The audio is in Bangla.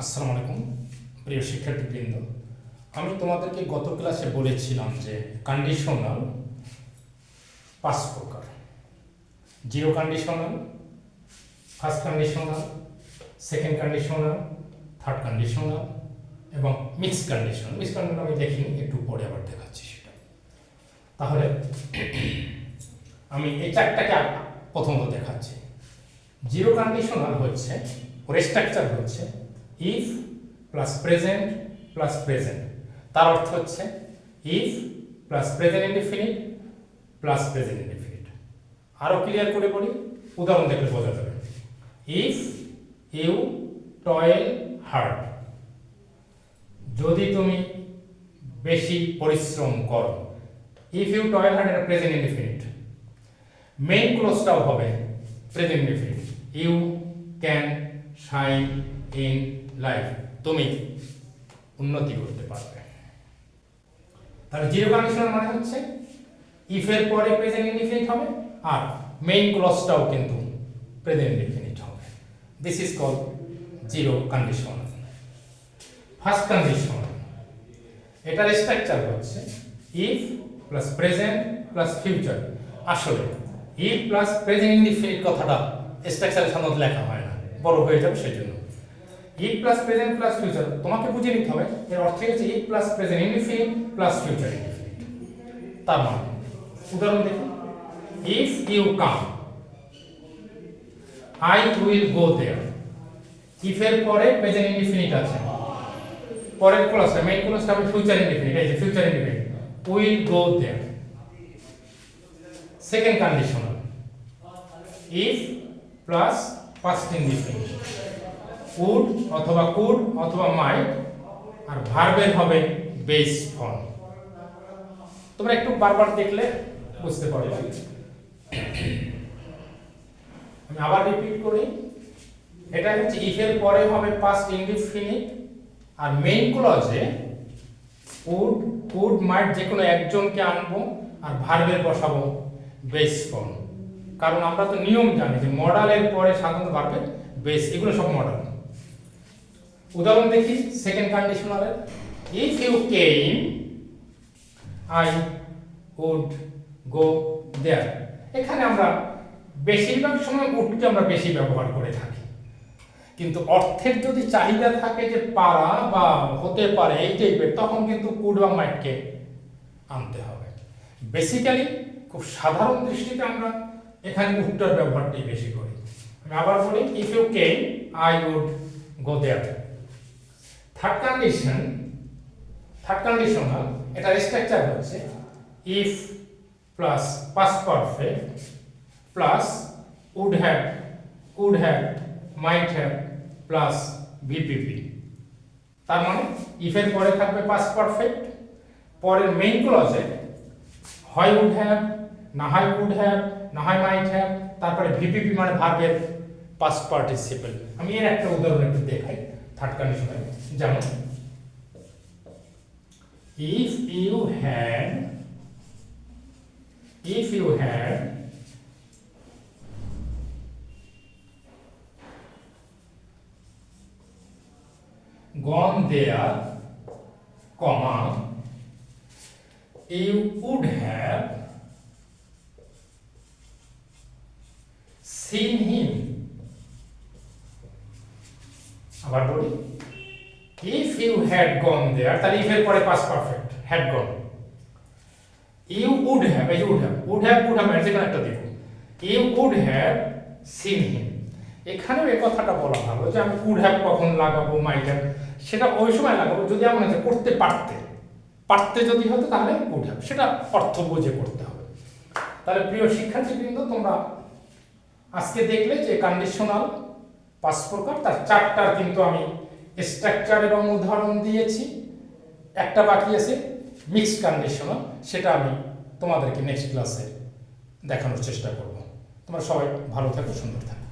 আসসালামু আলাইকুম প্রিয় শিক্ষার্থীবৃন্দ, আমি তোমাদেরকে গত ক্লাসে বলেছিলাম যে কন্ডিশনাল 5 প্রকার: zero conditional, first conditional, second conditional, third conditional এবং মিক্সড কন্ডিশনাল। মিক্সড কন্ডিশনাল আমি দেখিনি, একটু পরে আবার দেখাচ্ছি সেটা। তাহলে আমি এই চারটাকে প্রথমত দেখাচ্ছি। জিরো কন্ডিশনাল হচ্ছে, ওর স্ট্রাকচার হচ্ছে if plus present plus present. তার অর্থ হচ্ছে if plus present indefinite plus present indefinite. আরও ক্লিয়ার করে বলি, উদাহরণ দেখলে বোঝা যাবে। ইফ ইউ টয়েল হার্ড, যদি তুমি বেশি পরিশ্রম করো। ইফ ইউ টয়েল হার্ড এটা প্রেজেন্ট ইনডিফিনিট। মেইন ক্লোজটাও হবে present indefinite. You can shine in life, তুমি উন্নতি করতে পারবে। তাহলে জিরো কন্ডিশনাল মানে হচ্ছে ইফ এর পরে প্রেজেন্ট ইনডিফিনিট হবে আর মেইন ক্লজটাও কিন্তু প্রেজেন্ট ইনডিফিনিট হবে। This is called zero conditional. First conditional, এটার স্ট্রাকচার হচ্ছে if plus present plus future. আসলে ইফ প্লাস প্রেজেন্ট ইনডিফিনিট কথাটা স্ট্রাকচারে সাধারণত লেখা হয় না, বড় হয়ে যাবে সেই জন্য। If plus present plus future তোমাকে বুঝে নিতে হবে, এর অর্থ হচ্ছে if plus present indefinite plus future indefinite. তার মানে উদাহরণ দেখুন, if you come I will go there. If এর পরে প্রেজেন্ট ইনডিফিনিট আছে, পরের ক্লজটা মেইন ক্লজটা হবে ফিউচার ইনডিফিনিট। এই যে future indefinite, will go there. Second conditional, if plus past indefinite, would অথবা কুড অথবা মাইট, আর ভার্বের হবে বেস ফর্ম। তোমরা একটু বারবার দেখলে বুঝতে পারবে। আমি আবার রিপিট করি, এটা হচ্ছে ইফ এর পরে হবে পাস্ট ইনডিফিনিট আর মেইন ক্লজে উড কুড মাইট যে কোনো একজনকে আনবো আর ভার্বের বসাবো বেস ফর্ম। কারণ আমরা তো নিয়ম জানি যে মডালের পরে সাধারণত ভার্বের বেস, এগুলো সব মডাল। উদাহরণ দেখি সেকেন্ড কন্ডিশনালের, if you came I would go there. এখানে আমরা বেশিরভাগ সময় উডকে আমরা বেশি ব্যবহার করে থাকি, কিন্তু অর্থের যদি চাহিদা থাকে যে পারা বা হতে পারে এই টাইপের, তখন কিন্তু কুড বা মাইটকে আনতে হবে। বেসিক্যালি খুব সাধারণ দৃষ্টিতে আমরা এখানে উডটার ব্যবহারটাই বেশি করি। আমি আবার বলি, if you came I would go there. Third conditional, এটার স্ট্রাকচার হচ্ছে if plus past perfect plus would have, could have, might have plus VPP. তার মানে ইফ এর পরে থাকবে পাস্ট পারফেক্ট, পরের মেইন ক্লজে হয় উড হ্যাভ, না হয় কুড হ্যাভ, না হয় মাইট হ্যাভ, তারপরে ভিপিপি মানে ভার্বের পাস্ট পার্টিসিপল। আমি এর একটা উদাহরণ একটু দেখাই থার্ড কন্ডিশনাল। যেমন if you had gone there, comma, you would have seen him. আবার বলি, if you had gone there, তাহলে if এর পরে past perfect had gone, you would have, এই would have যে কোনো একটা দেখো, you would have seen him। এখানেও এই কথাটা বলা ভালো যে আমি would have কখন লাগাবো, might have সেটা ওই সময় লাগাবো যদি এমন আছে করতে পারতে যদি হতো তাহলে would have, সেটা অর্থ বুঝে করতে হবে। তাহলে প্রিয় শিক্ষার্থীবৃন্দ, তোমরা আজকে দেখলে যে কন্ডিশনাল 5 প্রকার, তার 4টার কিন্তু আমি স্ট্রাকচার এবং উদাহরণ দিয়েছি। একটা বাকি আছে মিক্সড কন্ডিশনাল, সেটা আমি তোমাদেরকে নেক্সট ক্লাসে দেখানোর চেষ্টা করব। তোমরা সবাই ভালো থাকো, সুন্দর থাকো।